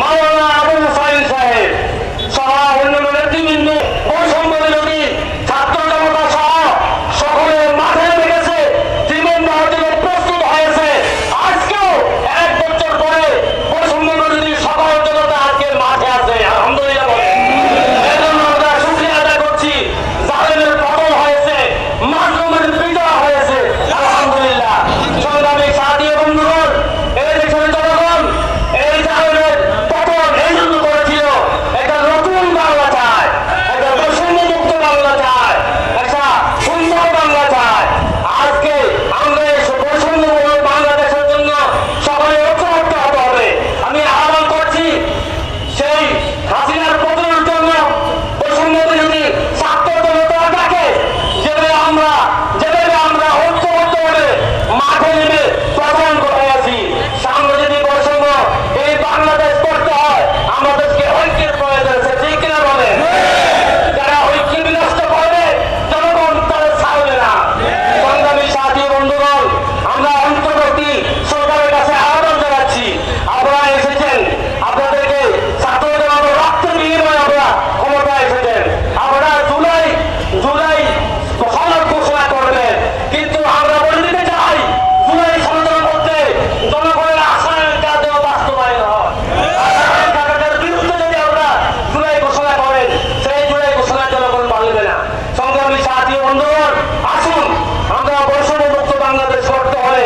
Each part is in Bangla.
মাওলানা আবুল সাইদ সাহেব সহ অন্যান্য নেতৃবৃন্দ বৈষম্য বিরোধী ছাত্র জনতা সহ সকলে মাঠে লেগেছে, জীবন দেওয়ার জন্য প্রস্তুত হয়েছে। আজকেও 1 বছর পরে বৈষম্য বিরোধী সকল জনতা আজকে মাঠে আছে। আলহামদুলিল্লাহ বলে এজন্য আমরা শুকরিয়া আদায় করছি। জালেমের পতন হয়েছে, মাজলুমের বিজয় হয়েছে। আলহামদুলিল্লাহ। সংগ্রামী সাথী বন্ধুগণ, এই দেশের জনগণ এই জালেমের পতন এই জন্য করেছিল, একটা নতুন বাংলা চায়, একটা বৈষম্যমুক্ত বাংলা চায়, একটা সুন্দর বাংলা চায়। আজকে আমরা এই বৈষম্যমূলক বাংলাদেশের জন্য সকলে ঐক্যবদ্ধ হতে হবে। আমি আহ্বান করছি, সেই হাসিনার পতনের জন্য বৈষম্য বিরোধী ছাত্র জনতার ডাকে যেভাবে আমরা ঐক্যবদ্ধ হয়ে মাঠে নেমে প্রধান করে আছি, সামনে যদি বৈষম্য এই বাংলাদেশ করতে হয় আমাদেরকে ঐক্যের প্রয়োজন আছে। ঠিক কিনা বলে? যারা ঐক্য বিনষ্ট করবে জনগণ তাদের ছাড়বে না। সংগ্রামী সাথী বন্ধুগণ, আমরা অন্তর্বর্তী সরকারের কাছে আবেদন জানাচ্ছি, আপনারা এসেছেন, আপনাদেরকে ছাত্র জনগণের রক্তের বিনিময়ে আপনারা ক্ষমতায় এসেছেন, আপনারা জুলাই সনদ ঘোষণা করবেন, কিন্তু আমরা বলে দিতে চাই জুলাই সনদের মধ্যে জনগণের আশার কাজেও বাস্তবায়ন হয়। আশার কাজের বিরুদ্ধে যদি আমরা জুলাই ঘোষণা করেন, সেই জুলাই ঘোষণা জনগণ মানবে না। সংগ্রামী সাথী বন্ধুগণ, আসুন আমরা বৈষম্যমুক্ত বাংলাদেশ করতে হলে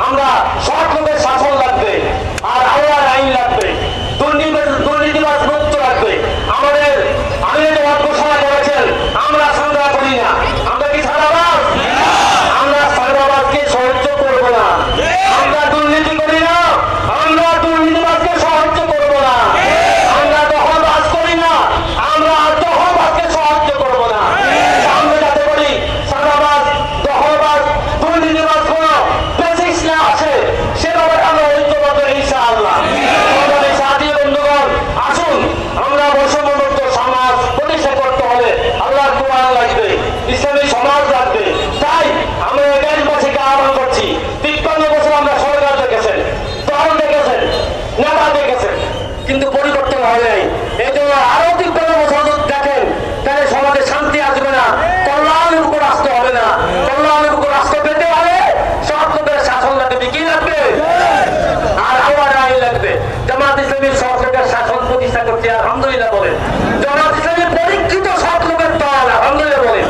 আমরা সৎ লোকের শাসন লাগবে, আর আল্লাহর আইন লাগবে, দুর্নীতিবাজ মুক্ত লাগবে। আমাদের আইনের জবাব ঘোষণা করেছেন, আমরা সংগ্রাম করি না। আমরা কি ছাড়াবাজ? আমরা ছাড়াবাজকে সাহায্য করব না। আমরা দুর্নীতি করি না, আমরা দুর্নীতিবাজকে সাহায্য করব না। আমরা দখলবাজ করি না, আমরা দখলবাজকে সাহায্য করব না। সামনে যাতে করি ছাড়াবাজ, দখলবাজ, দুর্নীতিবাজ কোনো বেসিস না আসে, সেভাবে আমরা ঐক্যবদ্ধ ইনশাআল্লাহ। সংগ্রামী সাথী বন্ধুগণ, আসুন আমরা বৈষম্যমুক্ত সমাজ প্রতিষ্ঠা করতে হলে আল্লাহর কোরআন লাগবে, ইসলামী সমাজ লাগবে। তাই আমরা এই দেশবাসীকে আহ্বান করছি, 53 বছর আমরা সরকার দেখেছেন, দল দেখেছেন, নেতা দেখেছেন, কিন্তু পরিবর্তন হয় নাই। এই জন্য আরো 53 বছর যদি দেখেন, তাহলে সমাজে শান্তি আসবে না, কল্যাণের উপর আসতে হবে না। কল্যাণের উপর আসতে পেতে হলে সব লোকের শাসন লাগবে। কি লাগবে? আর আল্লাহর আইন লাগবে। জামাত ইসলামী সরকারের শাসন প্রতিষ্ঠা করছে, আলহামদুলিল্লাহ বলেন। জামাত ইসলামী পরীক্ষিত সব লোকের দল, আলহামদুলিল্লাহ বলেন।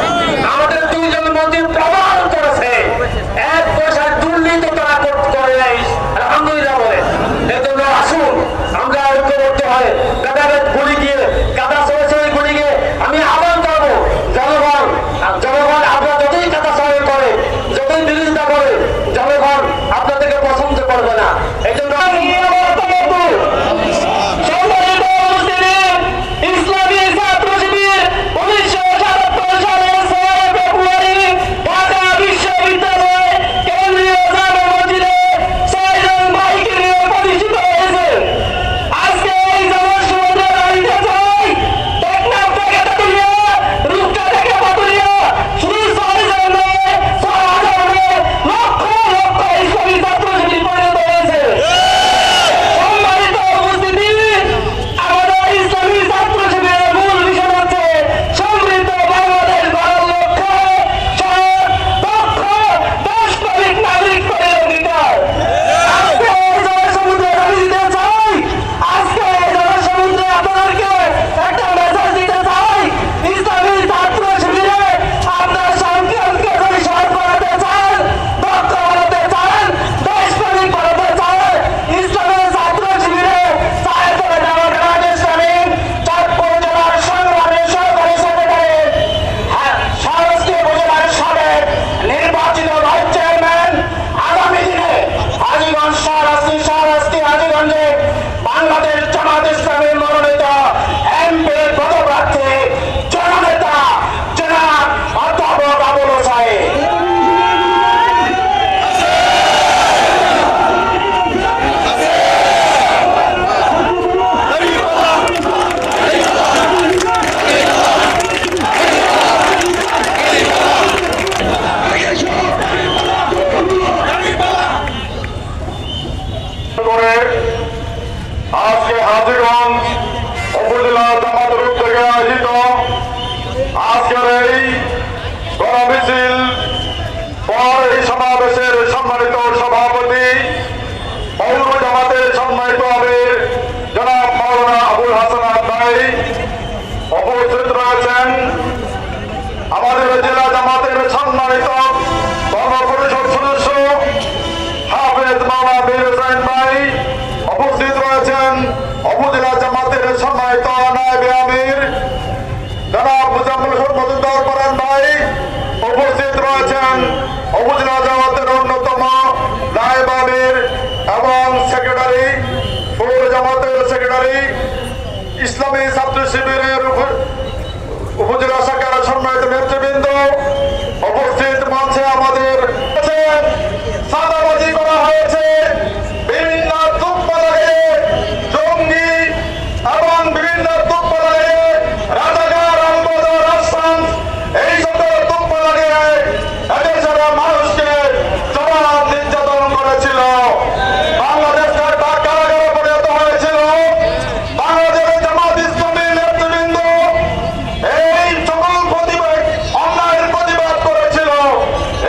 আমাদের 2 জন মন্ত্রী প্রমাণ করেছে 1 পয়সার দুর্নীতি তারা করে নাই, আলহামদুলিল্লাহ বলেন। এজন্য আসুন আমরা ঐক্যবদ্ধ হয়ে গাদাগাদ গুলি গিয়ে কাদা চলেছে, ওই গুলি গিয়ে আমি আহ্বান করবো জনগণ আপনারা যতই কাদা চলে করে, যতই বিরোধিতা করে, জনগণ আপনাদেরকে পছন্দ করবে না। এই জন্য ইসলাম হাজীগঞ্জ উপজেলা জামাতের উদ্যোগে আয়োজিত আজকের এই গণমিছিল পর এই সমাবেশের সম্মানিত সভাপতি পৌর জামাতের সম্মানিত আমির জনাব মাওলানা আবুল হাসান ভাই উপস্থিত রয়েছেন। আমাদের জেলা জামাতের সম্মানিত ধর্ম পরিষদ সদস্য হাফেজ মাওলানা মীর হোসেন ভাই উপস্থিত রয়েছেন। উপজেলা জামাতের সম্মানিত নায়েবে আমির জনাব মুজাম্মেল হোসেন মজুমদার পরান ভাই উপস্থিত রয়েছেন। উপজেলা জামাতের অন্যতম নায়েব আমির এবং সেক্রেটারি পৌর জামাতের সেক্রেটারি ইসলামী ছাত্র শিবিরের উপজেলা শাখার সম্মানিত নেতৃবৃন্দ উপস্থিত মঞ্চে আমাদের চাঁদাবাজি করা হয়েছে, বিভিন্ন তুপ্প লাগে জঙ্গি এবং বিভিন্ন তুপ্প লাগে রাজাকার আলবদর রাজশান এই সকল তুপ্প লাগে এদেশের মানুষকে জবাব নির্যাতন করেছিল। বাংলাদেশকে কারাগারে পরিণত হয়েছিল। বাংলাদেশের জামাত ইসলামীর নেতৃবৃন্দ এই সকল প্রতিবাদ অন্যায়ের প্রতিবাদ করেছিল।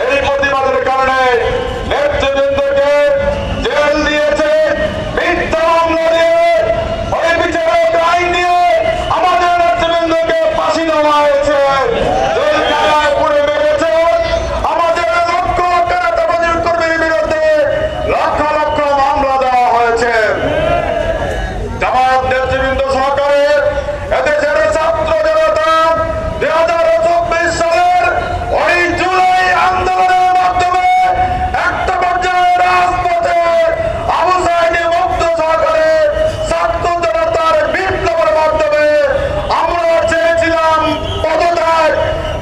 এই প্রতিবাদের কারণে নেতৃবৃন্দকে জেল দিয়েছে, মিথ্যা মামলা দিয়ে ওই বিচারক আইন দিয়ে আমাদের নেতৃবৃন্দকে ফাঁসি দেওয়া হয়েছে, জেলখানায় পুড়ে মেরেছে। আমাদের লক্ষ লক্ষ নেতাবাজির কর্মীর বিরুদ্ধে লক্ষ লক্ষ মামলা দেওয়া হয়েছে। জামাত নেতৃবৃন্দ সহকারে এদেশের ছাত্র জনতা 2024 সালের ওই জুলাই আন্দোলনের মাধ্যমে একটা পর্যায়ে রাজপথে আবু সাইদে মুক্ত সহকারে ছাত্র জনতার বিপ্লবের মাধ্যমে আমরা চেয়েছিলাম পদত্যাগ,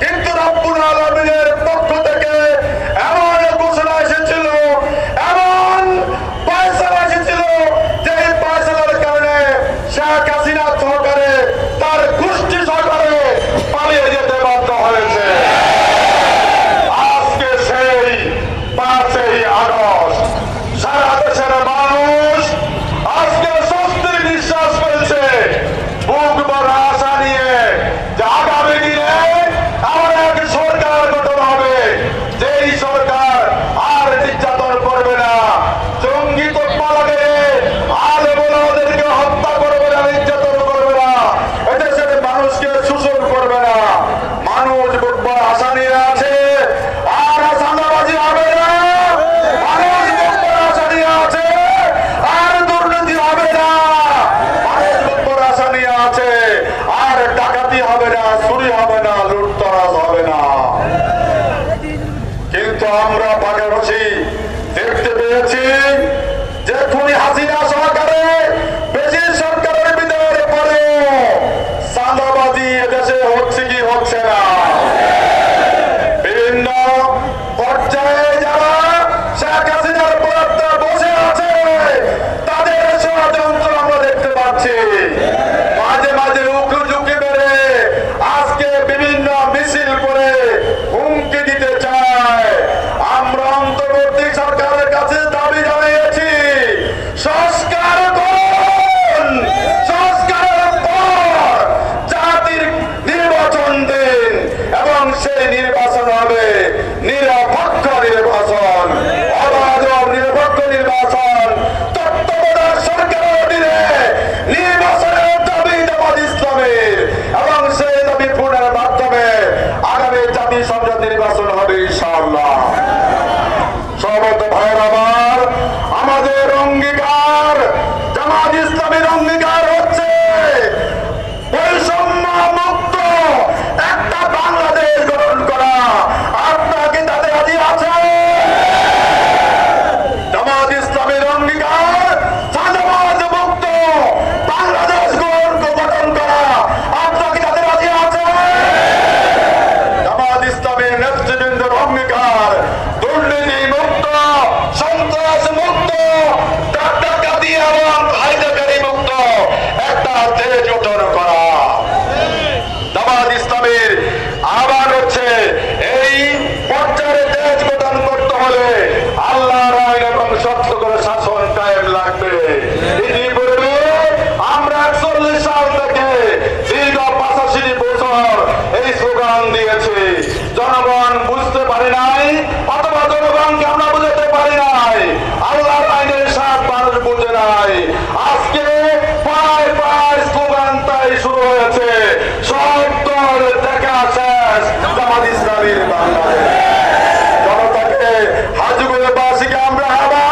কিন্তু রব্বুল আলামিনের পক্ষ থেকে এমন ঘোষণা এসেছিল, এমন ফয়সালা এসেছিল যে এই ফয়সালার কারণে শেখ হাসিনা সহকারে তার গোষ্ঠী সহকারে পালিয়ে যেতে বাধ্য হয়েছে। আজকে সেই 5ই আগস্ট সারা দেশের মানুষ আজকে স্বস্তির নিঃশ্বাস ফেলছে, বুক ভরা আশা নিয়ে যে আগামী দিনে এমন এক সরকার গঠন হবে যেই সরকার আর নির্যাতন করবে না, জঙ্গি তোপা লাগে আলেমোলামাদেরকে হত্যা করবে না, নির্যাতন করবে না, এদেশের মানুষকে শোষণ করবে না। মানুষ বুক ভরা আশা নিয়ে আছে, আর চাঁদাবাজি হবে না। মানুষ বুক ভরা আশা নিয়ে আছে, আর দুর্নীতি হবে না। মানুষ বুক ভরা আশা নিয়ে আছে, আর ডাকাতি হবে না, চুরি হবে না, লুটতরাজ হবে না। কিন্তু আমরা পাশাপাশি দেখতে পেয়েছি যে খুনি হাসিনা সরকারে বেশি সরকারের বিদায়ের পরেও চাঁদাবাজি এদেশে হচ্ছে কি হচ্ছে না। বিভিন্ন পর্যায়ে যারা শেখ হাসিনার পরাত্তা বসে আছে তাদের ষড়যন্ত্র আমরা দেখতে পাচ্ছি। মাঝে মাঝে উকি ঝুঁকি মেরে আজকে বিভিন্ন মিছিল করে হুমকি দিতে চায়। আমরা অন্তর্বর্তী সরকারের কাছে দাবি জানিয়েছি, সংস্কার করুন, সংস্কারের পর জাতির নির্বাচন দিন এবং সেই নির্বাচন হবে নিরপেক্ষ নির্বাচন, অবাধ নিরপেক্ষ নির্বাচন। তত্ত্বাবধায়ক সরকারের অধীনে নির্বাচন দেশবাসীকে আমরা আহ্বান